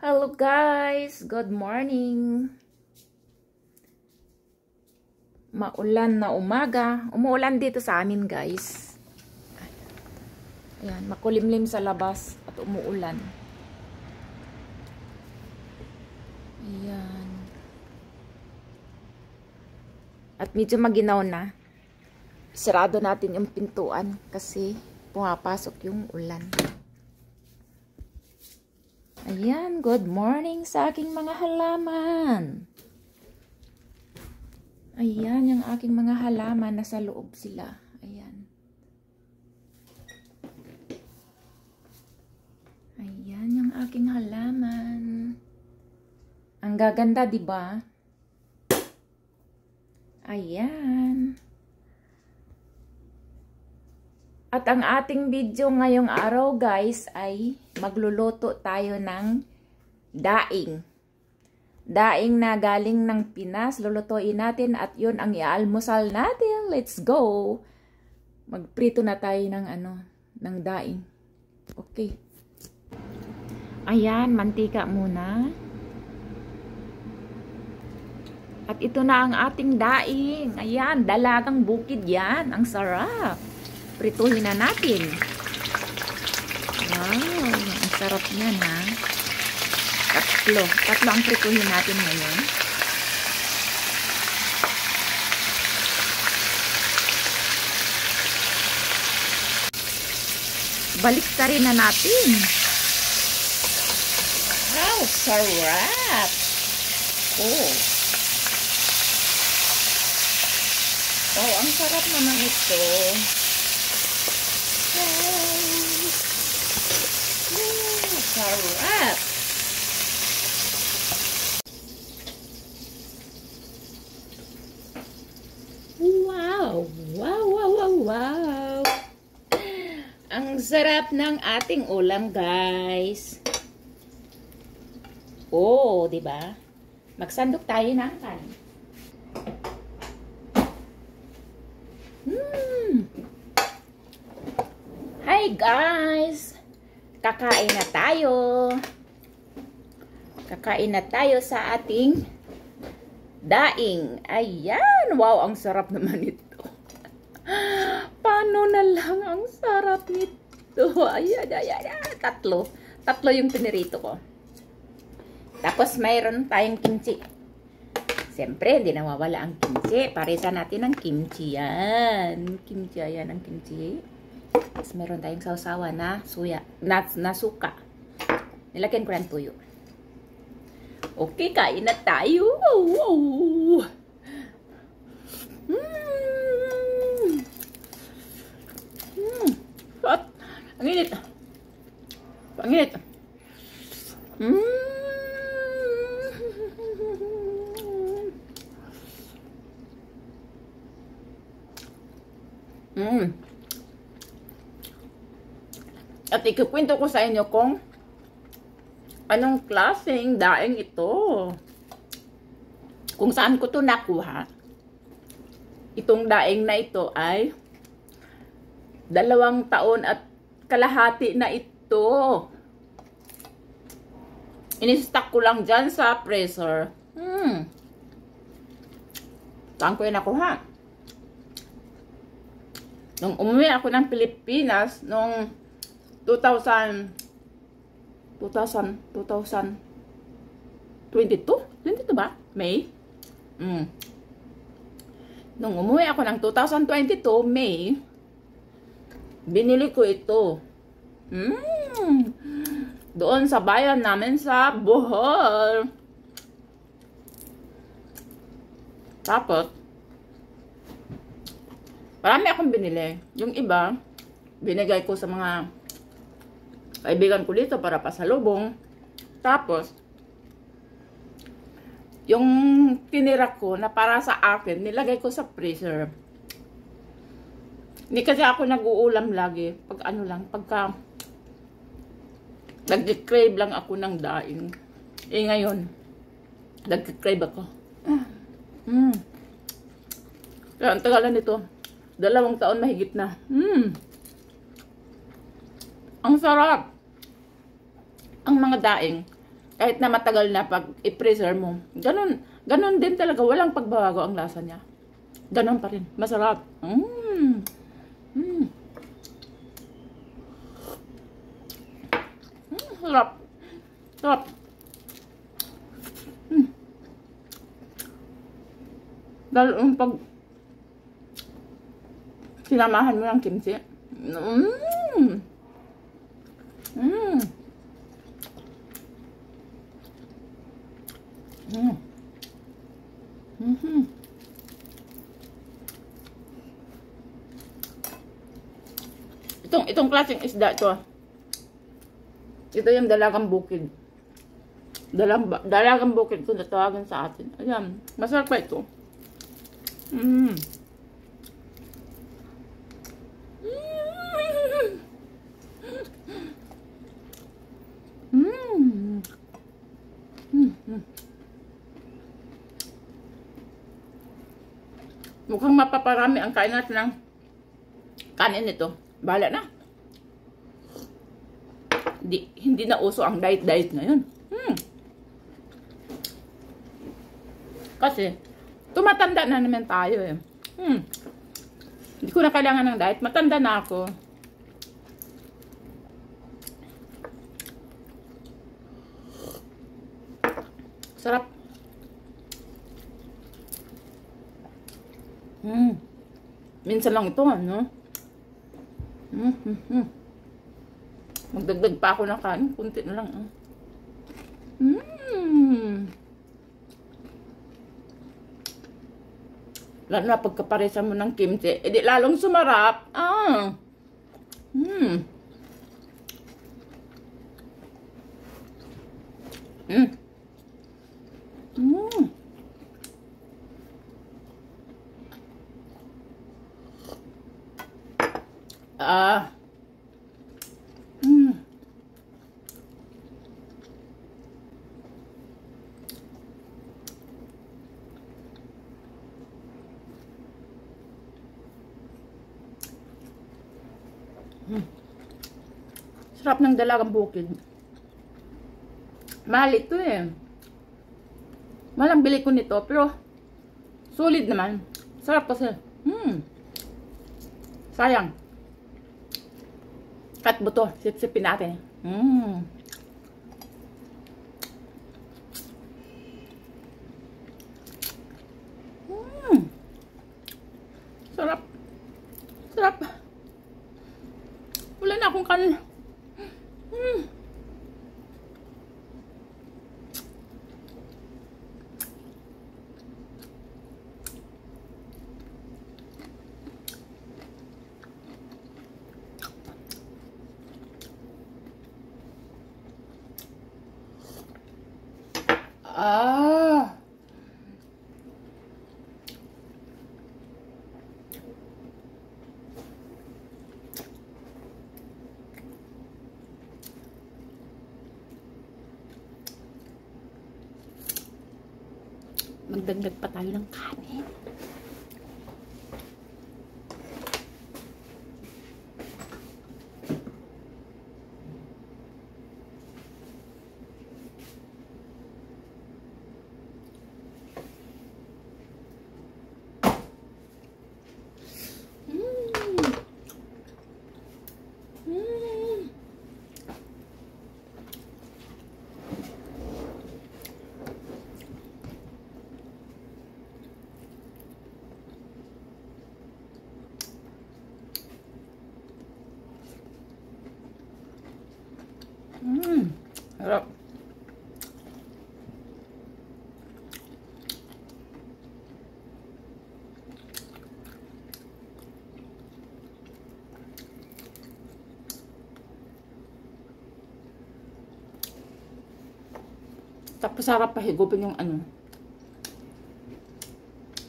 Hello guys, good morning. Maulan na umaga. Umuulan dito sa amin guys. Ayan, makulimlim sa labas at umuulan. Ayan. At medyo maginaw na. Sarado natin yung pintuan kasi pumapasok yung ulan. Ayan, good morning sa aking mga halaman. Ayan, yung aking mga halaman, nasa loob sila. Ayan. Ayan, yung aking halaman. Ang gaganda, di ba? Ayan. At ang ating video ngayong araw guys ay magluluto tayo ng daing. Daing na galing ng Pinas, lulutuin natin at yun ang iaalmusal natin. Let's go! Magprito na tayo ng ng daing. Okay. Ayan, mantika muna. At ito na ang ating daing. Ayan, dalagang bukid yan. Ang sarap. Prituhin na natin. Wow, ang sarap niyan ha. Tatlo ang prituhin natin ngayon. Baliktarin na natin. Wow, sarap. Oh. Oh, ang sarap naman ito. Sarap! Wow! Wow, wow, wow, wow! Ang sarap ng ating ulam, guys. Oh, di ba? Magsandok tayo ng kanin. Hi guys! Kakain na tayo. Kakain na tayo sa ating daing. Ayan! Wow, ang sarap naman ito. Paano na lang ang sarap nito? Ayan, ayan, ayan. Tatlo yung pinirito ko. Tapos mayroon tayong kimchi. Siyempre, hindi nawawala ang kimchi. Parisan natin ang kimchi yan. Kimchi, ayan ang kimchi. Tapos meron tayong sausawa na suya, na suka. Nilagyan ko ng tuyo. Okay, kain na tayo. At, ang init. Ang init. At ikukwento ko sa inyo kung anong klaseng daing ito. Kung saan ko to nakuha. Itong daing na ito ay 2 taon at kalahati na ito. Inistock ko lang dyan sa freezer. Saan ko yun nakuha? Nung umuwi ako ng Pilipinas, nung 2022? 22 ba? May? Nung umuwi ako ng 2022, May, binili ko ito. Doon sa bayan namin sa Bohol. Tapos, marami akong binili. Yung iba, binigay ko sa mga kaibigan ko dito para pasalubong. Tapos, yung tinira ko na para sa akin, nilagay ko sa freezer. Hindi kasi ako nag-uulam lagi. Pagka nag-crave lang ako ng daing. Ngayon, nag-crave ako. Kaya ang tagalan nito, 2 taon mahigit na. Ang sarap. Ang mga daing, Kahit na matagal na pag i-preserve mo. Ganun din talaga. Walang pagbabago ang lasa niya. Ganun pa rin. Masarap. Sarap. Sarap. Lalo yung pag sinamahan mo ng kimchi. Itong klaseng isda ito. Ito yung dalagang bukid. Dalagang bukid kung natawagan sa atin. Ayan, masarap pa ito. Mukhang mapaparami ang kain natin ng kanin nito. Bahala na. Hindi na uso ang diet ngayon. Kasi, tumatanda na naman tayo eh. Hindi ko na kailangan ng diet. Matanda na ako. Sarap. Minsan lang ito, ano? Magdagdag pa ako ng kanin. Kunti na lang. Lalo na pagkaparesan mo ng kimchi, edi lalong sumarap. Sarap ng dalagang bukid. Mahal ito eh. Mahal ang bili ko nito, pero solid naman. Sarap kasi. Sayang. Cut buto. Sip-sipin natin. Sarap. Sarap. Wala na akong kanin. Magdagdag pa tayo ng kanin. Sarap. Tapos sarap pa higupin yung ano.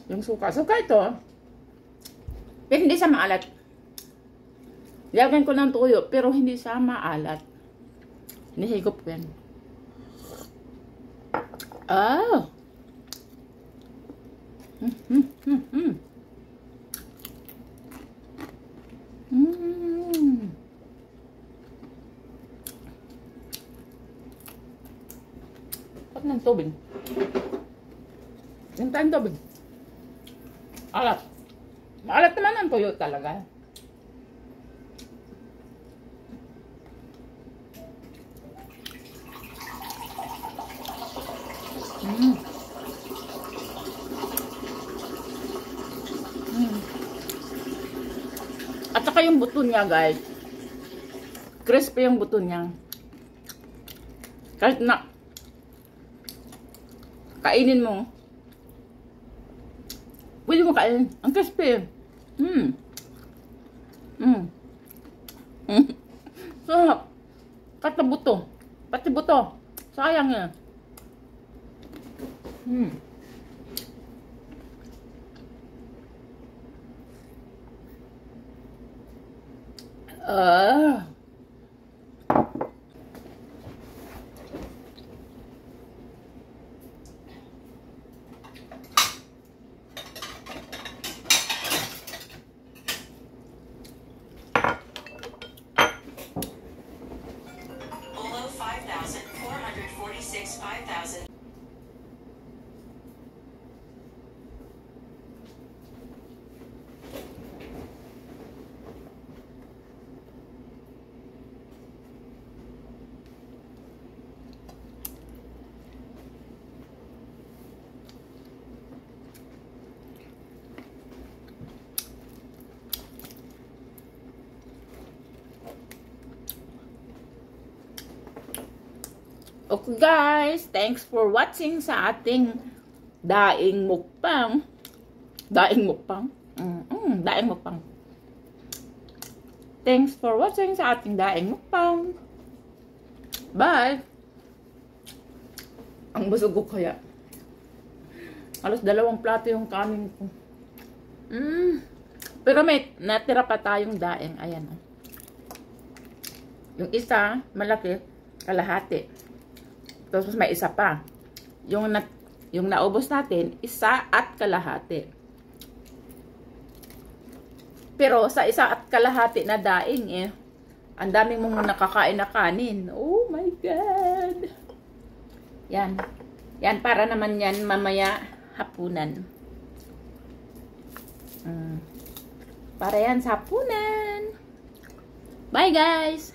Yung suka. Suka ito. Pero hindi siya maalat. Lagyan ko ng tuyo, pero hindi siya maalat. Nihigop ko yan. Ba't ng tubig? Yung tayong tubig. Alat. Maalat naman ang tuyo talaga. At saka yung buto niya, guys. Crispy yung buto niya. Kahit na kainin mo, pwede mo kainin. Ang crispy. Sarap. Kata buto. Pati buto. Sayang yan. Below 5,446, 5,000. Okay guys, thanks for watching sa ating daing mukbang. Daing mukbang? Daing mukbang. Thanks for watching sa ating daing mukbang. Bye! Ang busog ko kaya. Halos 2 plato yung kanin ko. Pero may natira pa tayong daing. Ayan. Yung isa, malaki, kalahati. Tapos may isa pa. Yung naubos natin, 1 at kalahati. Pero sa 1 at kalahati na daing ang daming mong nakakain na kanin. Oh my God! Yan. Yan, para naman yan mamaya hapunan. Para yan sa hapunan. Bye guys!